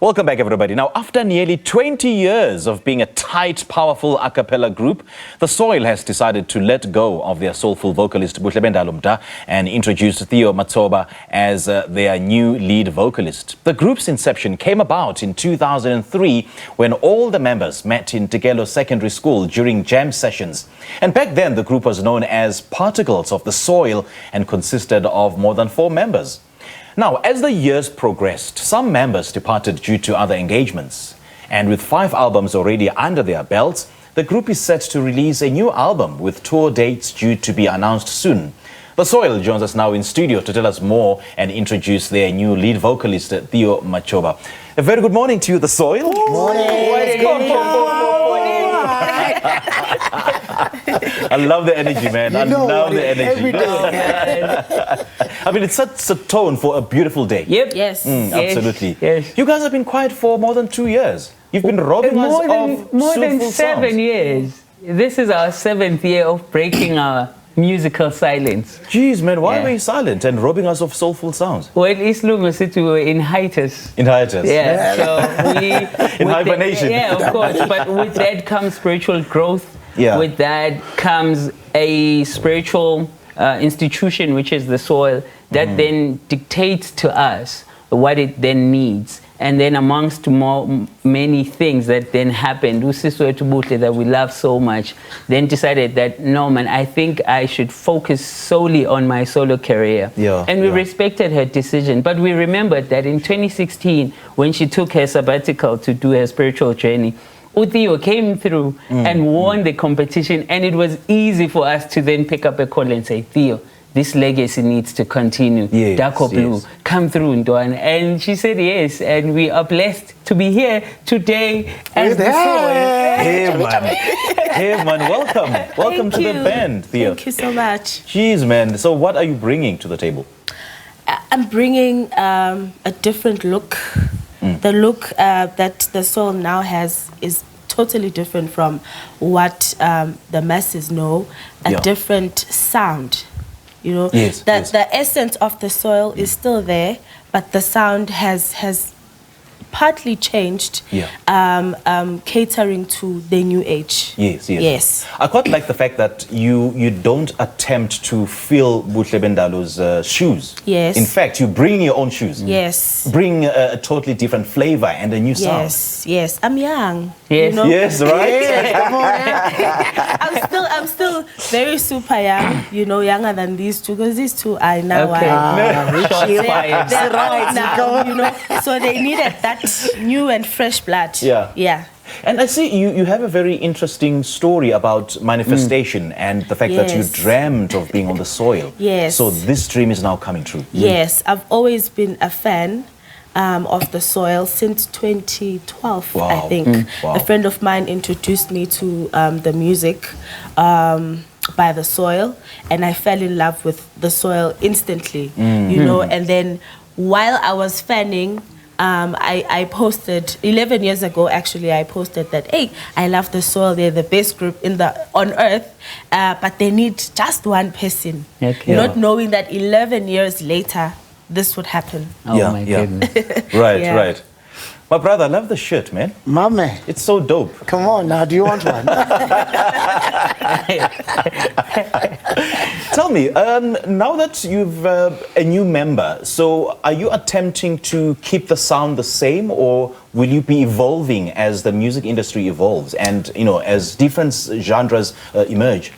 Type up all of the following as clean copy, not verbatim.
Welcome back, everybody. Now, after nearly 20 years of being a tight, powerful a cappella group, The Soil has decided to let go of their soulful vocalist Buhlebendalo Mda and introduce Theo Matshoba as their new lead vocalist. The group's inception came about in 2003 when all the members met in Tikelo Secondary School during jam sessions. And back then, the group was known as Particles of the Soil and consisted of more than 4 members. Now, as the years progressed, some members departed due to other engagements. And with 5 albums already under their belts, the group is set to release a new album with tour dates due to be announced soon. The Soil joins us now in studio to tell us more and introduce their new lead vocalist, Theo Matshoba. A very good morning to you, The Soil. I love the energy, man. I love the energy. Every day. I mean, it's such a tone for a beautiful day. Yep. Yes. Absolutely. Yes. You guys have been quiet for more than 2 years. You've been robbing us of more than soulful 7 sounds. years. This is our 7th year of breaking our musical silence. Jeez, man, why Yeah. were you silent and robbing us of soulful sounds? Well, Islungu said we were in hiatus. In hiatus. Yeah, so we... In with hibernation. Yeah, of course. But with that comes spiritual growth. Yeah. With that comes a spiritual institution, which is The Soil, that then dictates to us what it then needs. And then amongst many things that then happened, Usiswe Buhle that we love so much, then decided that, no, man, I think I should focus solely on my solo career. Yeah, and we yeah. respected her decision. But we remembered that in 2016, when she took her sabbatical to do her spiritual journey, Theo came through and won the competition, and it was easy for us to then pick up a call and say, Theo, this legacy needs to continue. Yes, Darko Blue, yes. come through, Ndwana. And she said yes, and we are blessed to be here today as The Soil. Hey, man. Hey, man, welcome. Welcome to the band, Theo. Thank you so much. Jeez, man. So what are you bringing to the table? I'm bringing a different look. The look that The Soil now has is totally different from what the masses know. A Yeah. different sound. You know, Yes, that yes. the essence of The Soil is still there, but the sound has partly changed, Yeah. catering to the new age. Yes, yes. Yes. I quite like the fact that you don't attempt to fill Buhlebendalo's shoes. Yes. In fact, you bring your own shoes. Yes. Bring a totally different flavor and a new sound. Yes, yes. I'm young. Yes. You know? Yes, right? Come on. I'm still very super young, you know, younger than these two, because these two are now Okay. they're Fired. right now, you know. So they needed that new and fresh blood. Yeah. Yeah. And I see you have a very interesting story about manifestation and the fact that you Yes. dreamt of being on The Soil. Yes. So this dream is now coming true. Yes, I've always been a fan of The Soil since 2012, Wow. I think. Wow. A friend of mine introduced me to the music by The Soil, and I fell in love with The Soil instantly, you know. And then while I was fanning, I posted 11 years ago. Actually, I posted that, hey, I love The Soil. They're the best group on earth, but they need just one person. Okay. Not knowing that 11 years later, this would happen. Oh, my goodness. Right, Yeah. right. My brother, I love the shirt, man. My man, It's so dope. come on now. Do you want one? Tell me, now that you've a new member, so are you attempting to keep the sound the same, or will you be evolving as the music industry evolves and, you know, as different genres emerge?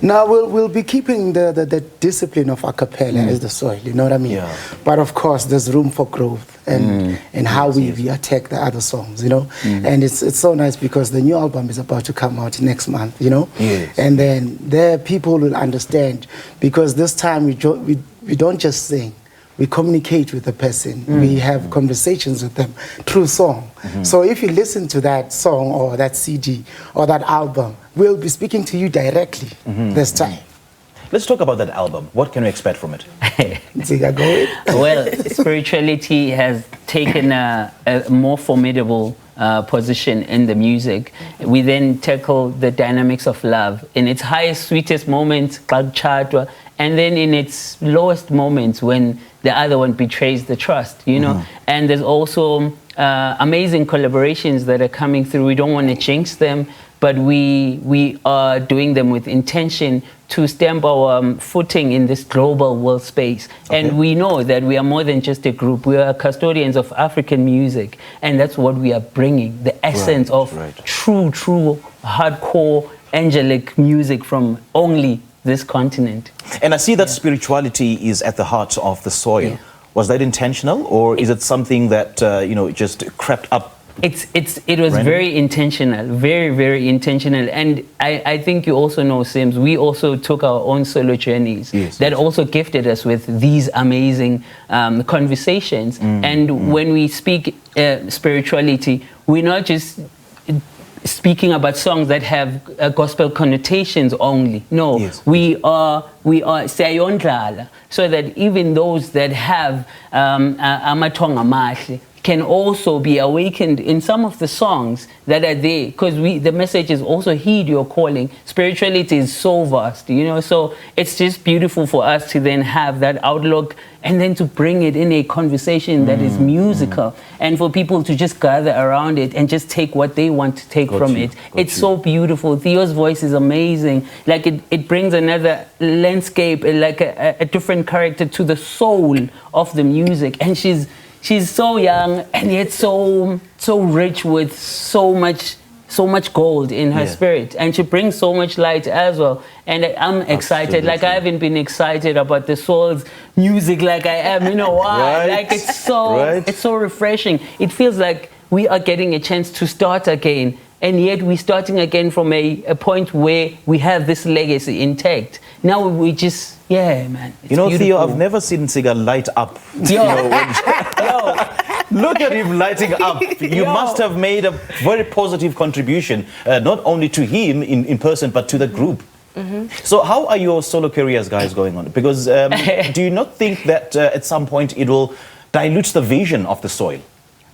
No, we'll be keeping the discipline of a cappella as The Soil. You know what I mean? Yeah. But of course, there's room for growth and how we attack the other songs. You know, and it's so nice because the new album is about to come out next month. You know, Yes. and then there people will understand because this time we don't just sing. We communicate with the person. We have conversations with them through song. So if you listen to that song or that CD or that album, we'll be speaking to you directly this time. Let's talk about that album. What can we expect from it? Ziga, go ahead. Well, spirituality has taken a more formidable position in the music. We then tackle the dynamics of love in its highest, sweetest moments, and then in its lowest moments when the other one betrays the trust, you know. And there's also amazing collaborations that are coming through. We don't want to jinx them, but we are doing them with intention to stamp our footing in this global world space. Okay. And we know that we are more than just a group. We are custodians of African music, and that's what we are bringing, the essence of true hardcore angelic music from only this continent. And I see that spirituality is at the heart of the soil. Yeah. Was that intentional, or is it something that just crept up? It was Randomly? very intentional, very intentional. And I think you also know, Sims, we also took our own solo journeys that also gifted us with these amazing conversations. And when we speak spirituality, we're not just speaking about songs that have gospel connotations only. No, we are sayondlala, so that even those that have amathonga amahle can also be awakened in some of the songs that are there, because the message is also heed your calling. Spirituality is so vast, so it's just beautiful for us to then have that outlook and then to bring it in a conversation that is musical, and for people to just gather around it and just take what they want to take from it. It's so beautiful. Theo's voice is amazing. Like it brings another landscape, like a different character to the soul of the music, and she's so young and yet so rich with so much gold in her spirit, and she brings so much light as well. And I'm excited. Like I haven't been excited about the soul's music like I am. You know why? Like it's so refreshing. It feels like we are getting a chance to start again, and yet we're starting again from a point where we have this legacy intact. Now we just, man. It's Theo, I've never seen Siga light up. Look at him lighting up. You must have made a very positive contribution, not only to him in person, but to the group. So how are your solo careers, guys, going on? Because do you not think that at some point it will dilute the vision of the soil?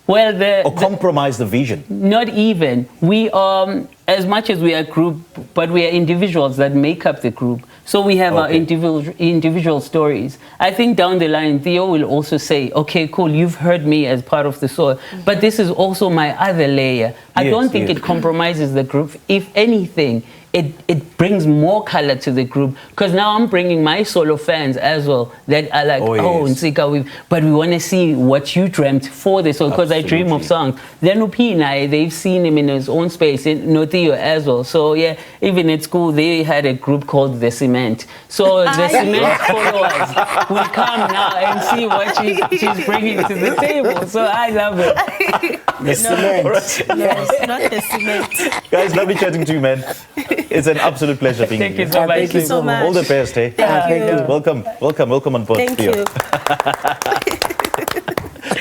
Well, or compromise the vision? Not even. We are, as much as we are a group, but we are individuals that make up the group. So we have our individual stories. I think down the line, Theo will also say, okay, cool, you've heard me as part of the soul, but this is also my other layer. I don't think it compromises the group. If anything, it brings more color to the group, because now I'm bringing my solo fans as well that are like, Nsika, but we want to see what you dreamt for this, because I dream of songs. Then Upina, they've seen him in his own space, in Theo as well. So yeah, even at school they had a group called The Cement. So the Cement followers will come now and see what she's bringing to the table. So I love it. The Cement. Yes, not The Cement. Guys, lovely chatting to you, man. It's an absolute pleasure being here. Thank you so much. All the best, hey? Thank you. Welcome on board, Thank Theo. you.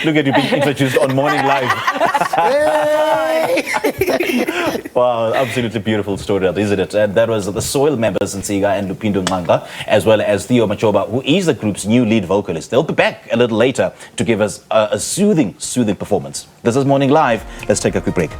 Look at you being introduced on Morning Live. Wow, absolutely beautiful story, isn't it? And that was the Soil members, Nsiga and Lupindo Nganga, as well as Theo Matshoba, who is the group's new lead vocalist. They'll be back a little later to give us a soothing performance. This is Morning Live. Let's take a quick break.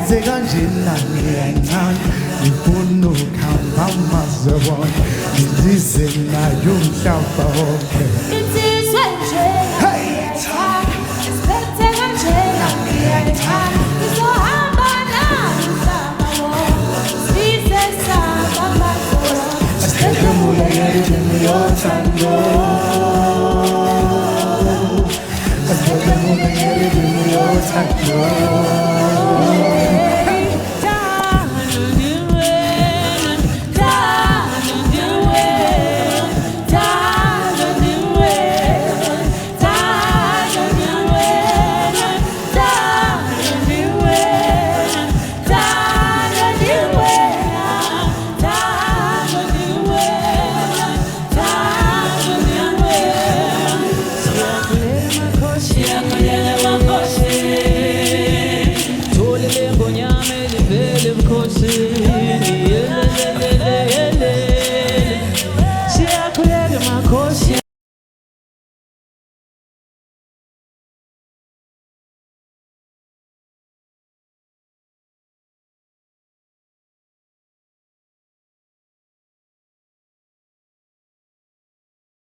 Kanjena ngiyancane ngifuna ukuhamba uzobona izina yomhlaba wonke. Insizwe nje ngiyayithanda, isiphethe kanjena ngiyayithanda, ngizohamba nayo umhlaba wonke, size saba amazolo. Asikhemula yethu yothando.